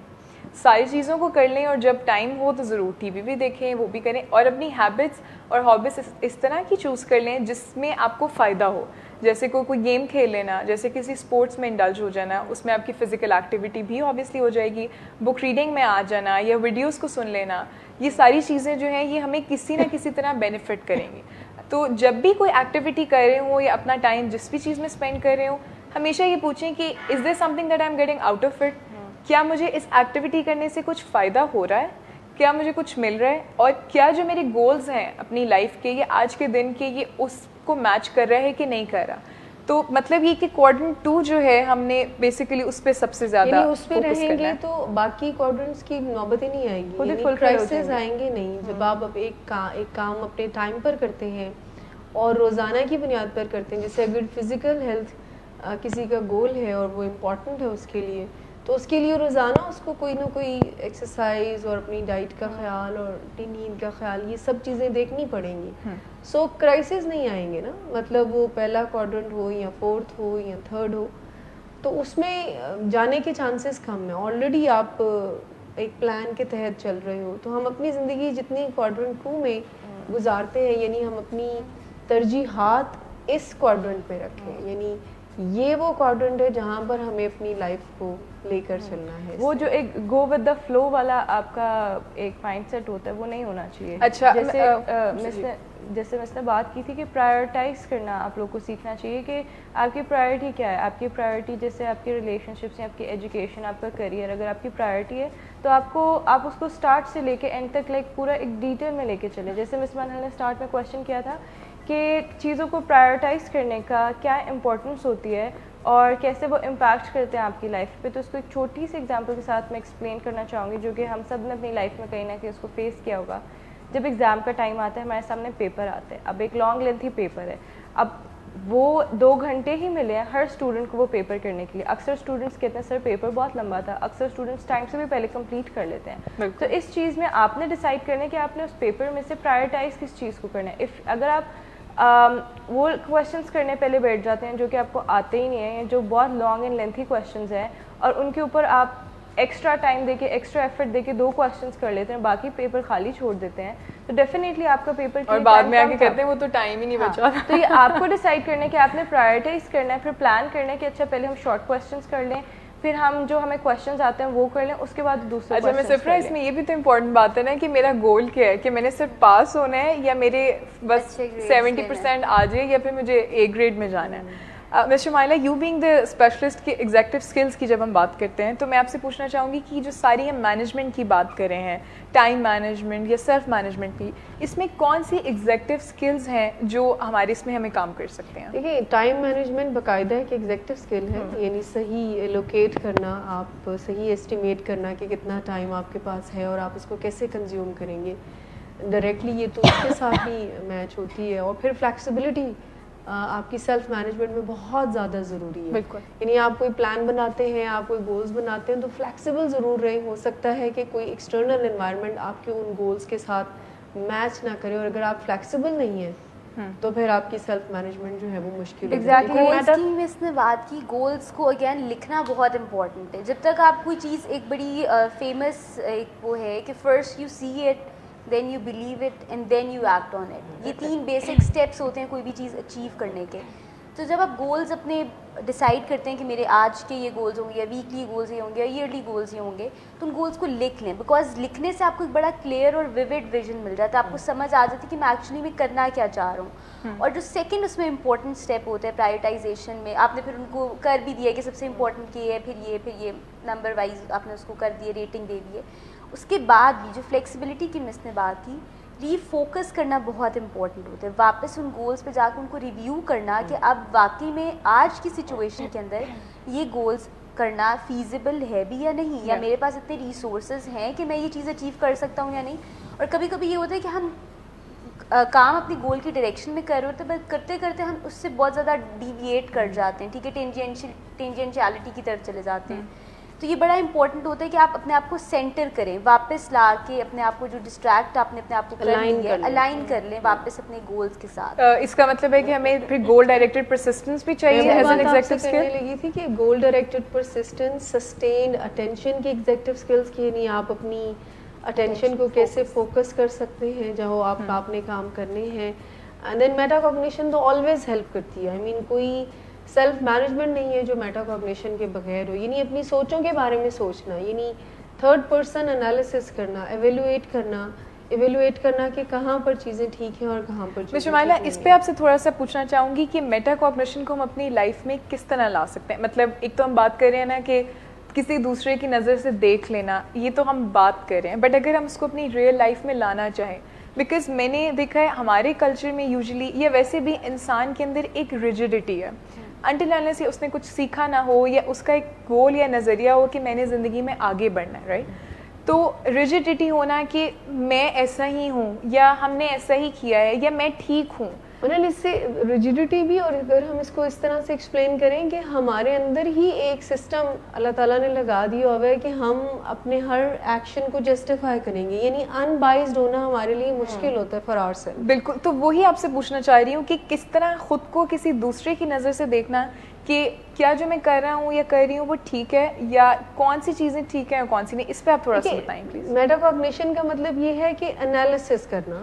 ساری چیزوں کو کر لیں اور جب ٹائم ہو تو ضرور ٹی وی بھی دیکھیں, وہ بھی کریں, اور اپنی ہیبٹس اور ہابیز اس طرح کی چوز کر لیں جس میں آپ کو فائدہ ہو. جیسے کوئی گیم کھیل لینا, جیسے کسی اسپورٹس میں انڈلج ہو جانا, اس میں آپ کی فزیکل ایکٹیویٹی بھی آبویسلی ہو جائے گی. بک ریڈنگ میں آ جانا یا ویڈیوز کو سن لینا, یہ ساری چیزیں جو ہیں یہ ہمیں کسی نہ کسی طرح بینیفٹ کریں گی. تو جب بھی کوئی ایکٹیویٹی کر رہے ہوں یا اپنا ٹائم جس بھی چیز میں اسپینڈ کر رہے ہوں, ہمیشہ یہ پوچھیں کہ is there something that I am getting out of it. کیا مجھے اس ایکٹیویٹی کرنے سے کچھ فائدہ ہو رہا ہے, کیا مجھے کچھ مل رہا ہے, اور کیا جو میرے گولز ہیں اپنی لائف کے یا آج کے دن کے یہ اس کو میچ کر رہا ہے کہ نہیں کر رہا. تو مطلب یہ کہ کوارڈرنٹ 2 جو ہے ہم نے بیسیکلی اس پہ سب سے زیادہ اس پہ رہیں گے تو باقی کوارڈرنٹس کی نوبت ہی نہیں آئے گی, کرائسس آئیں گے نہیں. جب آپ ایک کام اپنے ٹائم پر کرتے ہیں اور روزانہ کی بنیاد پر کرتے ہیں, جیسے اگر فزیکل ہیلتھ کسی کا گول ہے اور وہ امپورٹنٹ ہے اس کے لیے, تو اس کے لیے روزانہ اس کو کوئی نہ کوئی ایکسرسائز اور اپنی ڈائٹ کا خیال اور اپنی نیند کا خیال, یہ سب چیزیں دیکھنی پڑیں گی. سو کرائسس نہیں آئیں گے نا, مطلب وہ پہلا کوارڈرنٹ ہو یا 4th ہو یا 3rd ہو, تو اس میں جانے کے چانسز کم ہیں. آلریڈی آپ ایک پلان کے تحت چل رہے ہو. تو ہم اپنی زندگی جتنی کوارڈرنٹ 2 میں گزارتے ہیں, یعنی ہم اپنی ترجیحات اس کوارڈرنٹ پہ رکھیں, یعنی یہ وہ کوارٹرنٹ ہے جہاں پر ہمیں اپنی لائف کو لے کر چلنا ہے. وہ جو ایک گو ود دا فلو والا آپ کا ایک مائنڈ سیٹ ہوتا ہے وہ نہیں ہونا چاہیے. اچھا جیسے میں نے بات کی تھی کہ پرائیورٹائز کرنا آپ لوگ کو سیکھنا چاہیے کہ آپ کی پرائرٹی کیا ہے. آپ کی پرائرٹی جیسے آپ کی ریلیشن شپس ہیں, آپ کی ایجوکیشن, آپ کا کریئر, اگر آپ کی پرائرٹی ہے تو آپ اس کو اسٹارٹ سے لے کے اینڈ تک لائک پورا ایک ڈیٹیل میں لے کے چلیں. جیسے مس منہل نے اسٹارٹ میں کویشچن کیا تھا کہ چیزوں کو پرائیورٹائز کرنے کا کیا امپورٹنس ہوتی ہے اور کیسے وہ امپیکٹ کرتے ہیں آپ کی لائف پہ, تو اس کو ایک چھوٹی سی ایگزامپل کے ساتھ میں ایکسپلین کرنا چاہوں گی جو کہ ہم سب نے اپنی لائف میں کہیں نہ کہیں اس کو فیس کیا ہوگا. جب ایگزام کا ٹائم آتا ہے ہمارے سامنے پیپر آتے ہیں, اب ایک لانگ لینتھی پیپر ہے, اب وہ 2 گھنٹے ہی ملے ہیں ہر اسٹوڈنٹ کو وہ پیپر کرنے کے لیے. اکثر اسٹوڈنٹس کہتے ہیں سر پیپر بہت لمبا تھا, اکثر اسٹوڈنٹس ٹائم سے بھی پہلے کمپلیٹ کر لیتے ہیں. تو اس چیز میں آپ نے ڈیسائڈ کرنا ہے کہ آپ نے اس پیپر میں سے پرائیورٹائز کس چیز کو کرنا ہے. اگر آپ وہ کویشچنس کرنے پہلے بیٹھ جاتے ہیں جو کہ آپ کو آتے ہی نہیں ہیں, جو بہت لانگ اینڈ لینتھی کویشچنز ہیں, اور ان کے اوپر آپ ایکسٹرا ٹائم دے کے ایکسٹرا ایفرٹ دے کے 2 کویشچنس کر لیتے ہیں, باقی پیپر خالی چھوڑ دیتے ہیں, تو ڈیفینیٹلی آپ کا پیپر اور بعد میں آ کے کہتے ہیں وہ تو ٹائم ہی نہیں بچا. تو یہ آپ کو ڈیسائڈ کرنا ہے کہ آپ نے پرائیورٹائز کرنا ہے, پھر پلان کرنا ہے کہ اچھا پہلے ہم شارٹ کویشچنس کر لیں, پھر ہم جو ہمیں کویشچنز آتے ہیں وہ کر لیں, اس کے بعد دوسرے. اچھا میں سرپرائز میں یہ بھی تو امپورٹنٹ بات ہے نا کہ میرا گول کیا ہے, کہ میں نے صرف پاس ہونا ہے یا میرے بس 70% آ جائے یا پھر مجھے اے گریڈ میں جانا ہے. Miss Shumaila, you being the specialist کی ایگزیکٹو اسکلس کی جب ہم بات کرتے ہیں تو میں آپ سے پوچھنا چاہوں گی کہ جو ساری ہم مینجمنٹ کی بات کر رہے ہیں, ٹائم مینجمنٹ یا سیلف مینجمنٹ کی, اس میں کون سی ایگزیکٹو اسکلز ہیں جو ہمارے اس میں ہمیں کام کر سکتے ہیں؟ دیکھیے ٹائم مینجمنٹ باقاعدہ ایک ایگزیکٹو اسکل ہے, یعنی صحیح لوکیٹ کرنا, آپ صحیح ایسٹیمیٹ کرنا کہ کتنا ٹائم آپ کے پاس ہے اور آپ اس کو کیسے کنزیوم کریں گے ڈائریکٹلی, یہ تو اس کے ساتھ ہی میچ ہوتی ہے. اور پھر فلیکسیبلٹی آپ کی سیلف مینجمنٹ میں بہت زیادہ ضروری ہے. بالکل, یعنی آپ کوئی پلان بناتے ہیں, آپ کوئی گولز بناتے ہیں تو فلیکسیبل ضرور رہیں. ہو سکتا ہے کہ کوئی ایکسٹرنل انوائرمنٹ آپ کے ان گولز کے ساتھ میچ نہ کرے, اور اگر آپ فلیکسیبل نہیں ہیں تو پھر آپ کی سیلف مینجمنٹ جو ہے وہ مشکل ہے. اس نے بات کی گولز کو اگین لکھنا بہت امپورٹنٹ ہے. جب تک آپ کوئی چیز, ایک بڑی فیمس ایک وہ ہے کہ first you see it, then you believe it and then you act on it. یہ 3 بیسک اسٹیپس ہوتے ہیں کوئی بھی چیز اچیو کرنے کے. تو جب آپ گولز اپنے ڈیسائڈ کرتے ہیں کہ میرے آج کے یہ گولز ہوں گے یا ویکلی گولز یہ ہوں گے یا ایئرلی گولز یہ ہوں گے, تو ان گولز کو لکھ لیں, بیکاز لکھنے سے آپ کو ایک بڑا کلیئر اور ویوڈ ویژن مل جاتا ہے. آپ کو سمجھ آ جاتی ہے کہ میں ایکچولی میں کرنا کیا چاہ رہا ہوں. اور جو سیکنڈ اس میں امپورٹنٹ اسٹیپ ہوتا ہے پرائیورٹائزیشن میں, آپ نے پھر ان کو کر بھی دیا کہ سب سے امپورٹنٹ یہ ہے, پھر یہ نمبر وائز آپ نے اس کو کر دیے, ریٹنگ دے دیے. اس کے بعد بھی جو فلیکسیبلٹی کی مس نے بات کی, ری فوکس کرنا بہت امپورٹنٹ ہوتا ہے. واپس ان گولز پہ جا کے ان کو ریویو کرنا کہ اب واقعی میں آج کی سچویشن کے اندر یہ گولز کرنا فیزیبل ہے بھی یا نہیں, یا میرے پاس اتنے ریسورسز ہیں کہ میں یہ چیز اچیو کر سکتا ہوں یا نہیں. اور کبھی کبھی یہ ہوتا ہے کہ ہم کام اپنی گول کی ڈائریکشن میں کر رہے ہوتے ہیں, بٹ کرتے کرتے ہم اس سے بہت زیادہ ڈیویٹ کر جاتے ہیں, ٹھیک ہے, ٹینجنشیلٹی کی طرف چلے جاتے ہیں. تو یہ بڑا امپورٹنٹ ہوتا ہے کہ آپ اپنے آپ کو سینٹر کریں, واپس لا کے اپنے آپ کو جو ڈسٹریکٹ آپ نے اپنے آپ کو الائن کر لیں واپس اپنے گولز کے ساتھ. اس کا مطلب ہے کہ ہمیں پھر گول ڈائریکٹڈ پرسسٹنس بھی چاہیے ایز این ایگزیکٹو اسکل. لگی تھی کہ goal directed persistence, sustained attention کی ایگزیکٹو اسکلس کی, یعنی آپ اپنی اٹینشن کو کیسے فوکس کر سکتے ہیں جہاں آپ نے کام کرنے ہیں. اینڈ دین میٹا کوگنیشن تو آلویز ہیلپ کرتی ہے. آئی مین کوئی سیلف مینجمنٹ نہیں ہے جو میٹا کوگنیشن کے بغیر ہو. یعنی اپنی سوچوں کے بارے میں سوچنا, یعنی 3rd پرسن انالیسس کرنا, ایویلویٹ کرنا کہ کہاں پر چیزیں ٹھیک ہیں اور کہاں پر چیزیں. شمائلہ, اس پہ آپ سے تھوڑا سا پوچھنا چاہوں گی کہ میٹا کوگنیشن کو ہم اپنی لائف میں کس طرح لا سکتے ہیں. مطلب ایک تو ہم بات کر رہے ہیں نا کہ کسی دوسرے کی نظر سے دیکھ لینا, یہ تو ہم بات کر رہے ہیں, بٹ اگر ہم اس کو اپنی ریئل لائف میں لانا چاہیں, بیکاز میں نے دیکھا ہے ہمارے کلچر میں یوزلی, یا ویسے بھی انسان کے اندر ایک ریجڈیٹی ہے, انٹل انلیس سے اس نے کچھ سیکھا نہ ہو یا اس کا ایک گول یا نظریہ ہو کہ میں نے زندگی میں آگے بڑھنا ہے, رائٹ. تو ریجڈیٹی ہونا کہ میں ایسا ہی ہوں یا ہم نے ایسا ہی کیا ہے یا میں ٹھیک ہوں. اس سے ریجڈیٹی بھی, اور اگر ہم اس کو اس طرح سے ایکسپلین کریں کہ ہمارے اندر ہی ایک سسٹم اللہ تعالیٰ نے لگا دیا ہوا ہے کہ ہم اپنے ہر ایکشن کو جسٹیفائی کریں گے, یعنی ان بائزڈ ہونا ہمارے لیے مشکل ہوتا ہے فار آور سیلف. بالکل, تو وہی آپ سے پوچھنا چاہ رہی ہوں کہ کس طرح خود کو کسی دوسرے کی نظر سے دیکھنا کہ کیا جو میں کر رہا ہوں یا کر رہی ہوں وہ ٹھیک ہے, یا کون سی چیزیں ٹھیک ہیں اور کون سی نہیں. اس پہ آپ تھوڑا سا بتائیں پلیز. میٹا کوگنیشن کا مطلب یہ ہے کہ انالیسس کرنا,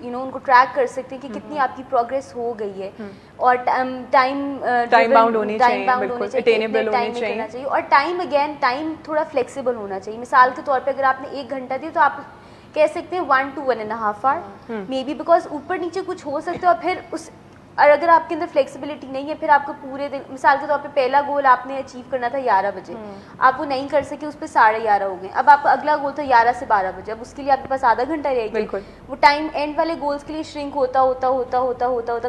ان کو ٹریک کر سکتے ہیں کہ کتنی آپ کی پروگریس ہو گئی ہے, اور ٹائم باؤنڈ ہونی چاہیے, اٹینیبل ہونی چاہیے, اور ٹائم تھوڑا فلیکسیبل ہونا چاہیے. مثال کے طور پہ اگر آپ نے 1 گھنٹہ دیا تو آپ کہہ سکتے ہیں 1 to 1.5 hour maybe, because اوپر نیچے کچھ ہو سکتا ہے. اور پھر اور اگر آپ کے اندر فلیکسیبلٹی نہیں ہے, پھر آپ کو پورے دن, مثال کے طور پہ پہلا گول آپ نے اچیو کرنا تھا 11 بجے, آپ وہ نہیں کر سکے, اس پہ 11:30 ہو گئے. اب آپ کا اگلا گول تھا 11 سے 12 بجے, اب اس کے لیے آپ کے پاس آدھا گھنٹہ رہے گا. وہ ٹائم اینڈ والے گولس کے لیے شرنک ہوتا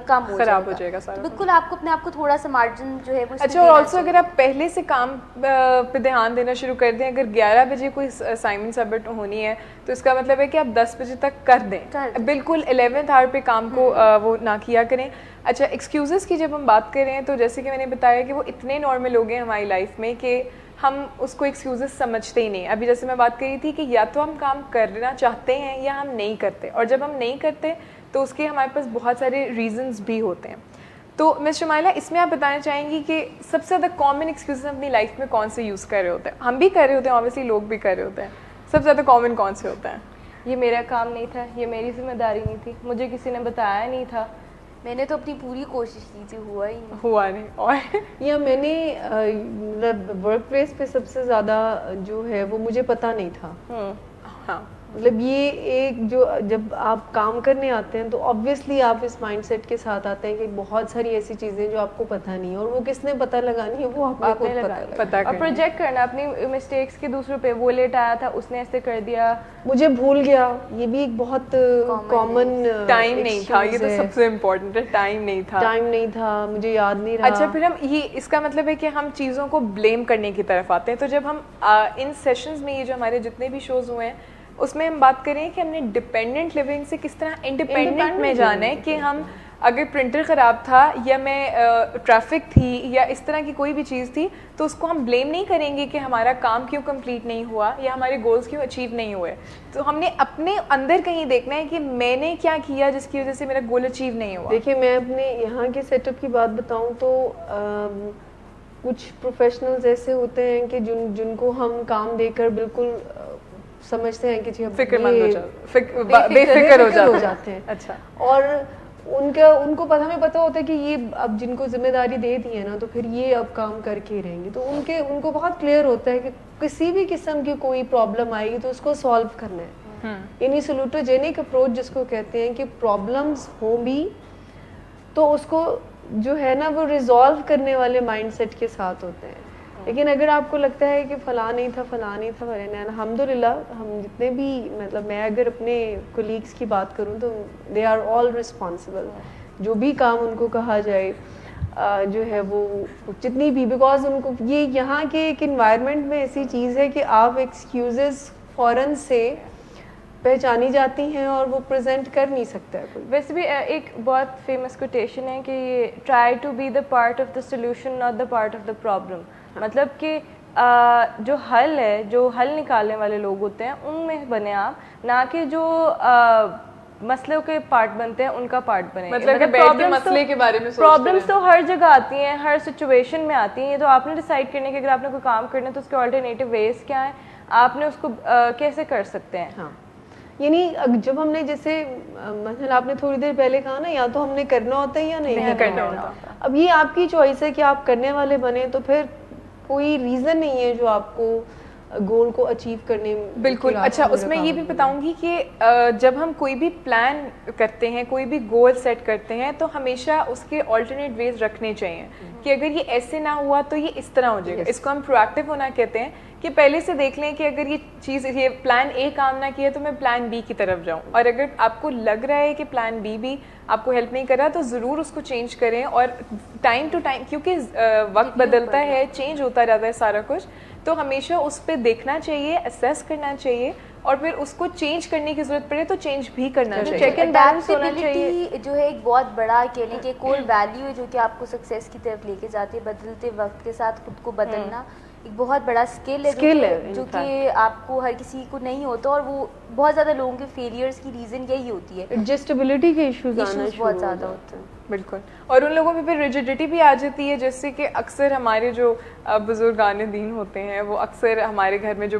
کم ہو جائے گا. بالکل آپ کو اپنے آپ کو تھوڑا سا مارجن جو ہے وہ. اچھا, اور آلسو اگر آپ پہلے سے کام پہ دھیان دینا شروع کر دیں, اگر 11 بجے کوئی اسائنمنٹ سبمٹ ہونی ہے تو اس کا مطلب ہے کہ آپ 10 بجے تک کر دیں, بالکل 11th آور پہ کام کو وہ نہ کیا کریں. اچھا, ایکسکیوزز کی جب ہم بات کر رہے ہیں تو جیسے کہ میں نے بتایا کہ وہ اتنے نارمل ہو گئے ہماری لائف میں کہ ہم اس کو ایکسکیوزز سمجھتے ہی نہیں. ابھی جیسے میں بات کر رہی تھی کہ یا تو ہم کام کرنا چاہتے ہیں یا ہم نہیں کرتے, اور جب ہم نہیں کرتے تو اس کے ہمارے پاس بہت سارے ریزنز بھی ہوتے ہیں. تو مس شمائلہ, اس میں آپ بتانا چاہیں گی کہ سب سے زیادہ کامن ایکسکیوزز اپنی لائف میں کون سے یوز کر رہے ہوتے ہیں؟ ہم بھی کر رہے ہوتے ہیں, اوبیسلی لوگ بھی کر رہے ہوتے ہیں. سب سے زیادہ کامن کون سے ہوتے ہیں؟ یہ میرا کام نہیں تھا, یہ میری ذمہ داری نہیں تھی, مجھے کسی نے بتایا نہیں تھا, میں نے تو اپنی پوری کوشش کی تھی, ہوا نہیں. اور یا میں نے مطلب ورک پلیس پہ سب سے زیادہ جو ہے وہ مجھے پتہ نہیں تھا. ہاں, مطلب یہ ایک جو جب آپ کام کرنے آتے ہیں تو آبویسلی آپ اس مائنڈ سیٹ کے ساتھ آتے ہیں کہ بہت ساری ایسی چیزیں جو آپ کو پتہ نہیں ہے, اور وہ کس نے پتہ لگانی ہے وہ آپ نے پتہ, اور پروجیکٹ کرنا اپنی مسٹیکس کے دوسروں پہ. وہ لیٹ آیا تھا, اس نے ایسے کر دیا, مجھے بھول گیا, یہ بھی ایک بہت کامن. ٹائم نہیں تھا, یہ تو سب سے امپورٹنٹ ہے, ٹائم نہیں تھا, مجھے یاد نہیں رہا. اچھا, پھر ہم یہ اس کا مطلب ہے کہ ہم چیزوں کو بلیم کرنے کی طرف آتے ہیں. تو جب ہم ان سیشنز میں, یہ جو ہمارے جتنے بھی شوز ہوئے ہیں, اس میں ہم بات کریں کہ ہم نے ڈپینڈنٹ لیونگ سے کس طرح انڈیپینڈنٹ میں جانا ہے, کہ ہم اگر پرنٹر خراب تھا یا میں ٹریفک تھی یا اس طرح کی کوئی بھی چیز تھی, تو اس کو ہم بلیم نہیں کریں گے کہ ہمارا کام کیوں کمپلیٹ نہیں ہوا یا ہمارے گولز کیوں اچیو نہیں ہوئے. تو ہم نے اپنے اندر کہیں دیکھنا ہے کہ میں نے کیا کیا جس کی وجہ سے میرا گول اچیو نہیں ہوا. دیکھیے, میں اپنے یہاں کے سیٹ اپ کی بات بتاؤں تو کچھ پروفیشنلز ایسے ہوتے ہیں کہ جن کو ہم کام دے کر بالکل سمجھتے ہیں کہ جی فکر مند بے فکر ہو جاتے ہیں. اچھا, اور ان کو ہمیں پتہ ہوتا ہے کہ یہ اب جن کو ذمہ داری دے دی ہے نا, تو پھر یہ اب کام کر کے رہیں گے. تو ان کو بہت کلیئر ہوتا ہے کہ کسی بھی قسم کی کوئی پرابلم آئے گی تو اس کو سالو کرنا ہے. یعنی سلوٹوجینک اپروچ جس کو کہتے ہیں کہ پرابلمس ہوں بھی تو اس کو جو ہے نا وہ ریزالو کرنے والے مائنڈ سیٹ کے ساتھ ہوتے ہیں. لیکن اگر آپ کو لگتا ہے کہ فلاں نہیں تھا, الحمدللہ ہم جتنے بھی, مطلب میں اگر اپنے کولیگس کی بات کروں تو دے آر آل ریسپانسبل. جو بھی کام ان کو کہا جائے جو ہے وہ جتنی بھی, بیکاز ان کو یہ یہاں کے ایک انوائرمنٹ میں ایسی چیز ہے کہ آپ ایکسکیوزز فوراً سے پہچانی جاتی ہیں اور وہ پریزنٹ کر نہیں سکتا ہے کوئی. ویسے بھی ایک بہت فیمس کوٹیشن ہے کہ try to be the part of the solution not the part of the problem. مطلب کہ جو حل ہے, جو حل نکالنے والے لوگ ہوتے ہیں ان میں بنے آپ, نہ کہ جو مسئلوں کے پارٹ بنتے ہیں ان کا پارٹ بنے. مطلب مسئلے کے بارے میں پرابلمس تو ہر جگہ آتی ہیں, ہر سچویشن میں آتی ہیں. یہ تو آپ نے ڈیسائیڈ کرنے کہ اگر آپ نے کوئی کام کرنا ہے تو اس کے آلٹرنیٹیو ویز کیا ہیں, آپ نے اس کو کیسے کر سکتے ہیں. ہاں, یعنی جب ہم نے جیسے مثلا آپ نے تھوڑی دیر پہلے کہا نا, یا تو ہم نے کرنا ہوتا ہے یا نہیں کرنا ہوتا. اب یہ آپ کی چوائس ہے کہ آپ کرنے والے بنے, تو پھر کوئی ریزن نہیں ہے جو آپ کو گول کو اچیو کرنے. بالکل. اچھا, اس میں یہ بھی بتاؤں گی کہ جب ہم کوئی بھی پلان کرتے ہیں, کوئی بھی گول سیٹ کرتے ہیں, تو ہمیشہ اس کے آلٹرنیٹ ویز رکھنے چاہیے کہ اگر یہ ایسے نہ ہوا تو یہ اس طرح ہو جائے گا. اس کو ہم پروایکٹیو ہونا کہتے ہیں, کہ پہلے سے دیکھ لیں کہ اگر یہ چیز, یہ پلان اے کام نہ کیا تو میں پلان بی کی طرف جاؤں, اور اگر آپ کو لگ رہا ہے کہ پلان بی بھی آپ کو ہیلپ نہیں کر رہا تو ضرور اس کو چینج کریں. اور ٹائم ٹو ٹائم, کیونکہ وقت بدلتا ہے, چینج ہوتا رہتا ہے سارا کچھ, تو ہمیشہ اس پہ دیکھنا چاہیے, اسیس کرنا چاہیے, اور پھر اس کو چینج کرنے کی ضرورت پڑے تو چینج بھی کرنا چاہیے. چیک اینڈ بیلنس ہونا چاہیے جو ہے ایک بہت بڑا کہہ لیں کہ کور ویلیو ہے جو کہ آپ کو سکسیس کی طرف لے کے جاتی ہے. بدلتے وقت کے ساتھ خود کو بدلنا ایک بہت بڑا اسکل ہے جو کہ آپ کو ہر کسی کو نہیں ہوتا, اور وہ بہت زیادہ لوگوں کے فیلیئرس کی ریزن یہی ہوتی ہے, ایڈجسٹیبلٹی کے ایشوز بہت زیادہ ہوتے ہیں. بالکل. اور ان لوگوں میں پھر ریجیڈیٹی بھی آ جاتی ہے, جیسے کہ اکثر ہمارے جو بزرگان دین ہوتے ہیں وہ اکثر ہمارے گھر میں جو